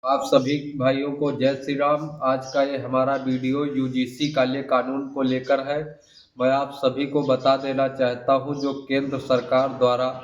आप सभी भाइयों को जय श्री राम। आज का ये हमारा वीडियो यूजीसी काले कानून को लेकर है। मैं आप सभी को बता देना चाहता हूं, जो केंद्र सरकार द्वारा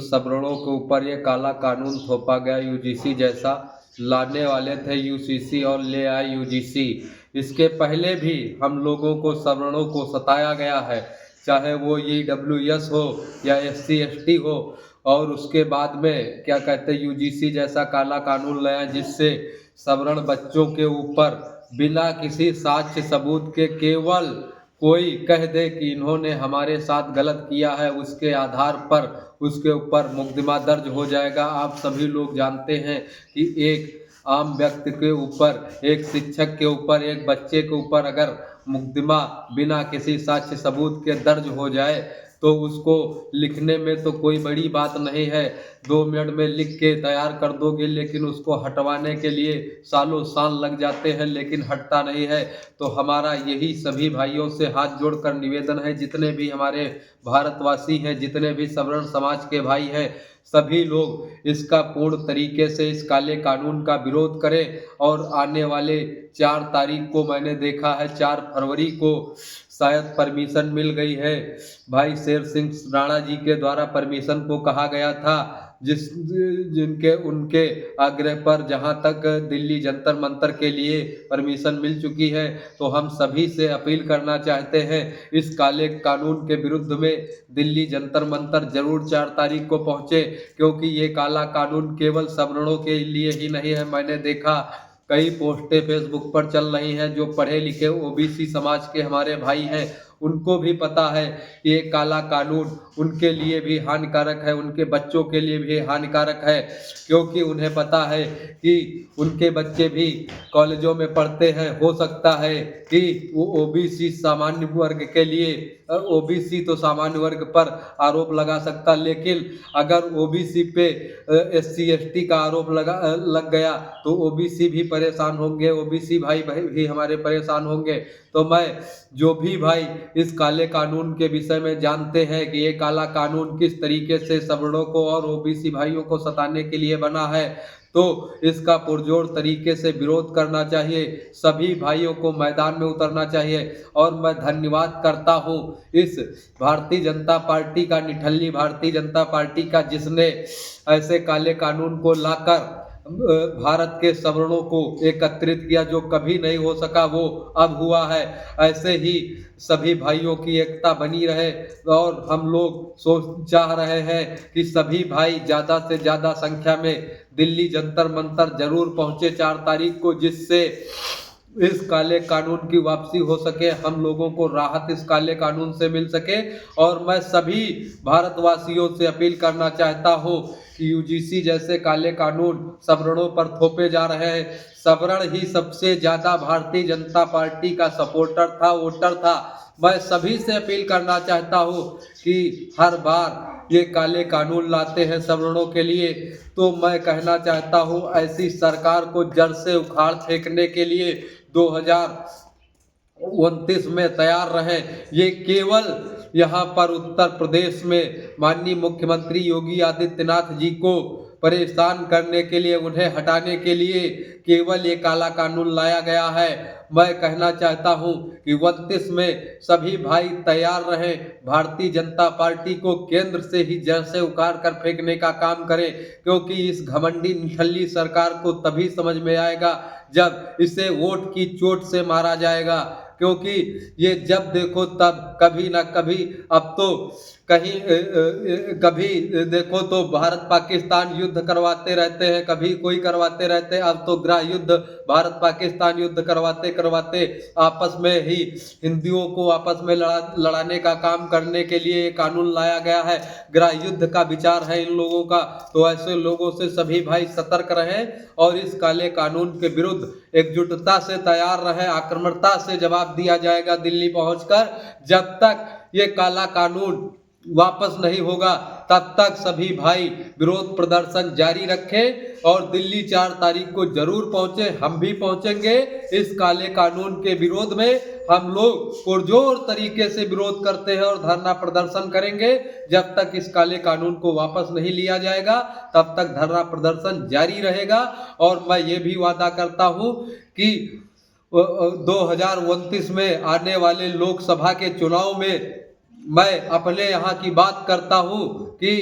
सवर्णों के ऊपर ये काला कानून थोपा गया, यूजीसी जैसा लाने वाले थे यूसीसी और ले आए यूजीसी। इसके पहले भी हम लोगों को सवर्णों को सताया गया है, चाहे वो ईडब्ल्यूएस हो या एससी एसटी हो। और उसके बाद में क्या कहते हैं, यूजीसी जैसा काला कानून लाया जिससे सवर्ण बच्चों के ऊपर बिना किसी साक्ष्य सबूत के केवल कोई कह दे कि इन्होंने हमारे साथ गलत किया है, उसके आधार पर उसके ऊपर मुकदमा दर्ज हो जाएगा। आप सभी लोग जानते हैं कि एक आम व्यक्ति के ऊपर, एक शिक्षक के ऊपर, एक बच्चे के ऊपर अगर मुकदमा बिना किसी साक्ष्य सबूत के दर्ज हो जाए तो उसको लिखने में तो कोई बड़ी बात नहीं है, 2 मिनट में लिख के तैयार कर दोगे, लेकिन उसको हटवाने के लिए सालों साल लग जाते हैं, लेकिन हटता नहीं है। तो हमारा यही सभी भाइयों से हाथ जोड़कर निवेदन है, जितने भी हमारे भारतवासी हैं, जितने भी सवर्ण समाज के भाई हैं, सभी लोग इसका पूर्ण तरीके से इस काले कानून का विरोध करें। और आने वाले 4 तारीख को मैंने देखा है, 4 फरवरी को शायद परमिशन मिल गई है, भाई शेर सिंह राणा जी के द्वारा परमिशन को कहा गया था, जिनके उनके आग्रह पर जहां तक दिल्ली जंतर मंतर के लिए परमिशन मिल चुकी है। तो हम सभी से अपील करना चाहते हैं, इस काले कानून के विरुद्ध में दिल्ली जंतर मंतर जरूर 4 तारीख को पहुंचे, क्योंकि ये काला कानून केवल सवर्णों के लिए ही नहीं है। मैंने देखा कई पोस्टें फेसबुक पर चल रही हैं, जो पढ़े लिखे ओबीसी समाज के हमारे भाई हैं, उनको भी पता है कि ये काला कानून उनके लिए भी हानिकारक है, उनके बच्चों के लिए भी हानिकारक है, क्योंकि उन्हें पता है कि उनके बच्चे भी कॉलेजों में पढ़ते हैं। हो सकता है कि वो ओबीसी सामान्य वर्ग के लिए, ओबीसी तो सामान्य वर्ग पर आरोप लगा सकता, लेकिन अगर ओबीसी पे एससी एसटी का आरोप लग गया तो ओबीसी भी परेशान होंगे, ओबीसी भाई भी हमारे परेशान होंगे। तो मैं, जो भी भाई इस काले कानून के विषय में जानते हैं कि ये काला कानून किस तरीके से सवर्णों को और ओबीसी भाइयों को सताने के लिए बना है, तो इसका पुरजोर तरीके से विरोध करना चाहिए, सभी भाइयों को मैदान में उतरना चाहिए। और मैं धन्यवाद करता हूं इस भारतीय जनता पार्टी का, निठल्ली भारतीय जनता पार्टी का, जिसने ऐसे काले कानून को लाकर भारत के सवर्णों को एकत्रित किया, जो कभी नहीं हो सका वो अब हुआ है। ऐसे ही सभी भाइयों की एकता बनी रहे, और हम लोग चाह रहे हैं कि सभी भाई ज़्यादा से ज़्यादा संख्या में दिल्ली जंतर मंतर जरूर पहुंचे 4 तारीख को, जिससे इस काले कानून की वापसी हो सके, हम लोगों को राहत इस काले कानून से मिल सके। और मैं सभी भारतवासियों से अपील करना चाहता हूं कि यूजीसी जैसे काले कानून सवर्णों पर थोपे जा रहे हैं। सवर्ण ही सबसे ज्यादा भारतीय जनता पार्टी का सपोर्टर था, वोटर था। मैं सभी से अपील करना चाहता हूं कि हर बार ये काले कानून लाते हैं सवर्णों के लिए, तो मैं कहना चाहता हूं ऐसी सरकार को जड़ से उखाड़ फेंकने के लिए 2029 में तैयार रहे। ये केवल यहाँ पर उत्तर प्रदेश में माननीय मुख्यमंत्री योगी आदित्यनाथ जी को परेशान करने के लिए, उन्हें हटाने के लिए केवल ये काला कानून लाया गया है। मैं कहना चाहता हूं कि 29 में सभी भाई तैयार रहें, भारतीय जनता पार्टी को केंद्र से ही जड़ से उखाड़ कर फेंकने का काम करें, क्योंकि इस घमंडी निठल्ली सरकार को तभी समझ में आएगा जब इसे वोट की चोट से मारा जाएगा। क्योंकि ये जब देखो तब कभी ना कभी, अब तो कहीं कभी देखो तो भारत पाकिस्तान युद्ध करवाते रहते हैं, कभी कोई करवाते रहते हैं, अब तो गृह युद्ध, भारत पाकिस्तान युद्ध करवाते करवाते आपस में ही हिंदुओं को आपस में लड़ाने का काम करने के लिए ये कानून लाया गया है। गृह युद्ध का विचार है इन लोगों का। तो ऐसे लोगों से सभी भाई सतर्क रहें और इस काले कानून के विरुद्ध एकजुटता से तैयार रहें। आक्रमणता से जवाब दिया जाएगा दिल्ली पहुंचकर, जब तक ये काला कानून वापस नहीं होगा, तब तक सभी भाई विरोध प्रदर्शन जारी रखें और दिल्ली 4 तारीख को जरूर पहुंचे। हम भी पहुंचेंगे। इस काले कानून के विरोध में हम लोग पुरजोर तरीके से विरोध करते हैं और धरना प्रदर्शन करेंगे। जब तक इस काले कानून को वापस नहीं लिया जाएगा तब तक धरना प्रदर्शन जारी रहेगा। और मैं ये भी वादा करता हूं कि 2029 में आने वाले लोकसभा के चुनाव में मैं अपने यहाँ की बात करता हूँ कि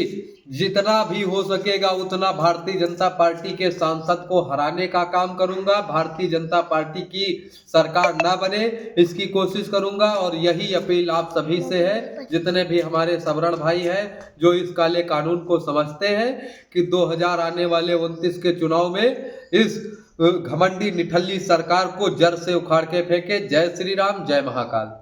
जितना भी हो सकेगा उतना भारतीय जनता पार्टी के सांसद को हराने का काम करूंगा। भारतीय जनता पार्टी की सरकार ना बने इसकी कोशिश करूंगा। और यही अपील आप सभी से है, जितने भी हमारे सवर्ण भाई हैं जो इस काले कानून को समझते हैं कि 2000 आने वाले 29 के चुनाव में इस घमंडी निठल्ली सरकार को जड़ से उखाड़ के फेंके। जय श्री राम, जय महाकाल।